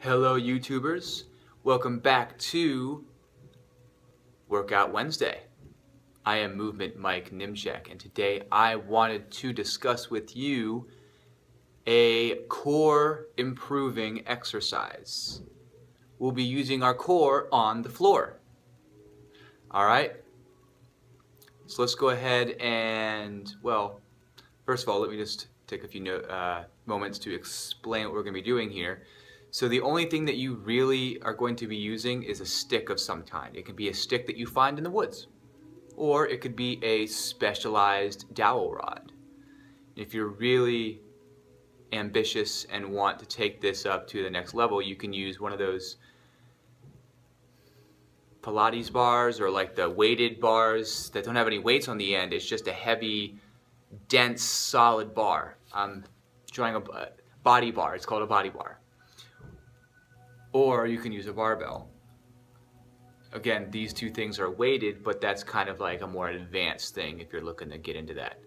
Hello YouTubers, welcome back to Workout Wednesday. I am Movement Mike Niemchak, and today I wanted to discuss with you a core improving exercise. We'll be using our core on the floor. Alright, so let's go ahead and, well, first of all, let me just take a few moments to explain what we're going to be doing here. So the only thing that you really are going to be using is a stick of some kind. It can be a stick that you find in the woods, or it could be a specialized dowel rod. If you're really ambitious and want to take this up to the next level, you can use one of those Pilates bars or like the weighted bars that don't have any weights on the end. It's just a heavy, dense, solid bar. I'm showing a body bar. It's called a body bar. Or you can use a barbell. Again, these two things are weighted, but that's kind of like a more advanced thing if you're looking to get into that.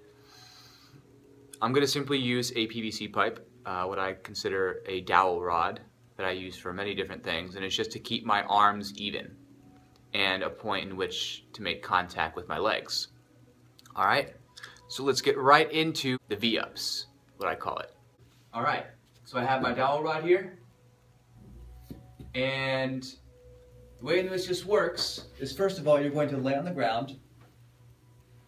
I'm going to simply use a PVC pipe, what I consider a dowel rod that I use for many different things, and it's just to keep my arms even and a point in which to make contact with my legs. Alright, so let's get right into the V-ups, what I call it. Alright, so I have my dowel rod here. And the way in which this works is, first of all, you're going to lay on the ground,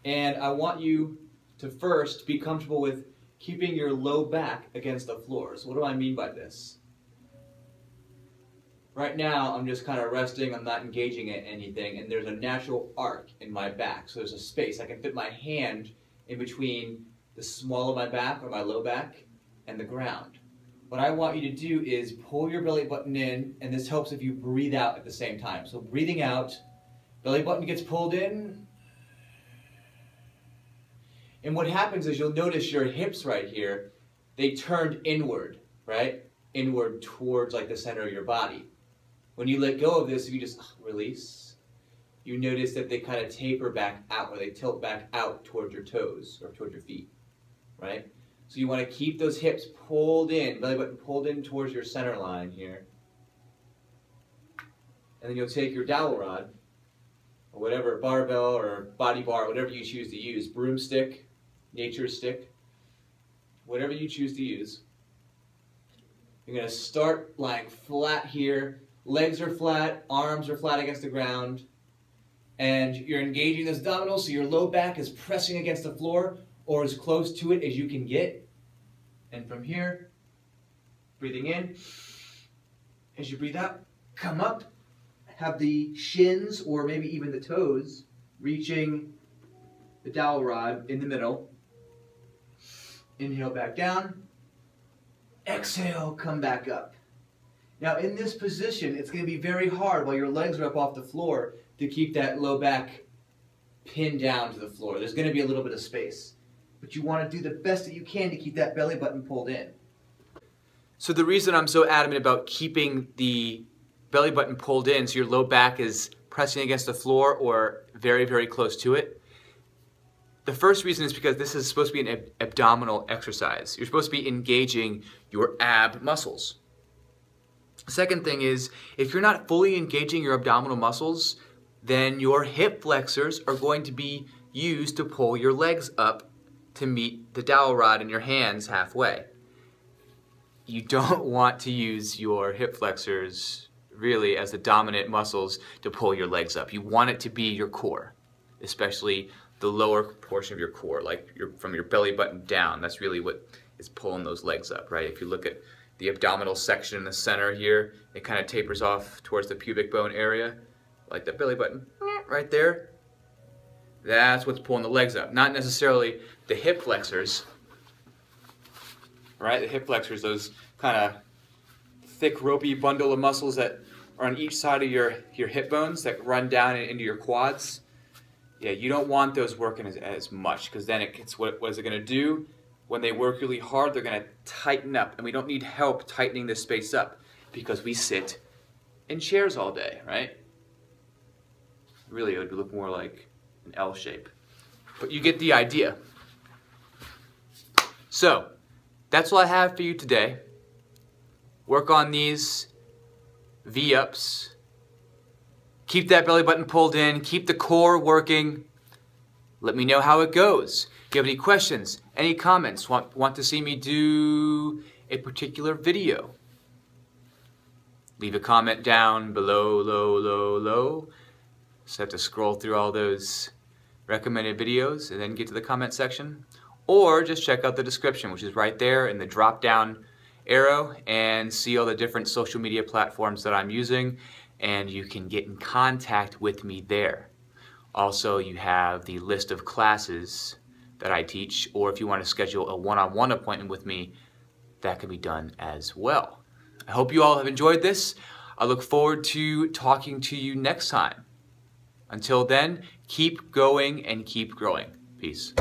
and I want you to first be comfortable with keeping your low back against the floor. So what do I mean by this? Right now, I'm just kind of resting, I'm not engaging at anything, and there's a natural arc in my back. So there's a space. I can fit my hand in between the small of my back, or my low back, and the ground. What I want you to do is pull your belly button in, and this helps if you breathe out at the same time. So breathing out, belly button gets pulled in. And what happens is you'll notice your hips right here, they turned inward, right? Inward towards like the center of your body. When you let go of this, if you just release, you notice that they kind of taper back out, or they tilt back out towards your toes or towards your feet, right? So you want to keep those hips pulled in, belly button pulled in towards your center line here. And then you'll take your dowel rod, or whatever, barbell or body bar, whatever you choose to use, broomstick, nature stick, whatever you choose to use. You're going to start lying flat here. Legs are flat, arms are flat against the ground. And you're engaging those abdominals, so your low back is pressing against the floor, or as close to it as you can get. And from here, breathing in, as you breathe out, come up, have the shins or maybe even the toes reaching the dowel rod in the middle. Inhale back down, exhale, come back up. Now in this position, it's going to be very hard while your legs are up off the floor to keep that low back pinned down to the floor. There's going to be a little bit of space. But you want to do the best that you can to keep that belly button pulled in. So the reason I'm so adamant about keeping the belly button pulled in so your low back is pressing against the floor or very, very close to it, the first reason is because this is supposed to be an abdominal exercise. You're supposed to be engaging your ab muscles. The second thing is, if you're not fully engaging your abdominal muscles, then your hip flexors are going to be used to pull your legs up to meet the dowel rod in your hands halfway. You don't want to use your hip flexors really as the dominant muscles to pull your legs up. You want it to be your core, especially the lower portion of your core, like from your belly button down. That's really what is pulling those legs up, right? If you look at the abdominal section in the center here, it kind of tapers off towards the pubic bone area, like the belly button right there. That's what's pulling the legs up, not necessarily the hip flexors, right? The hip flexors, those kind of thick, ropey bundle of muscles that are on each side of your hip bones that run down into your quads. Yeah, you don't want those working as much, because then it gets, what is it going to do? When they work really hard, they're going to tighten up, and we don't need help tightening this space up because we sit in chairs all day, right? Really, it would look more like an L shape. But you get the idea. So, that's all I have for you today. Work on these V-ups. Keep that belly button pulled in, keep the core working. Let me know how it goes. If you have any questions, any comments, want to see me do a particular video, leave a comment down below, low. So I have to scroll through all those recommended videos and then get to the comment section. Or just check out the description, which is right there in the drop-down arrow, and see all the different social media platforms that I'm using, and you can get in contact with me there. Also, you have the list of classes that I teach, or if you want to schedule a one-on-one appointment with me, that can be done as well. I hope you all have enjoyed this. I look forward to talking to you next time. Until then, keep going and keep growing. Peace.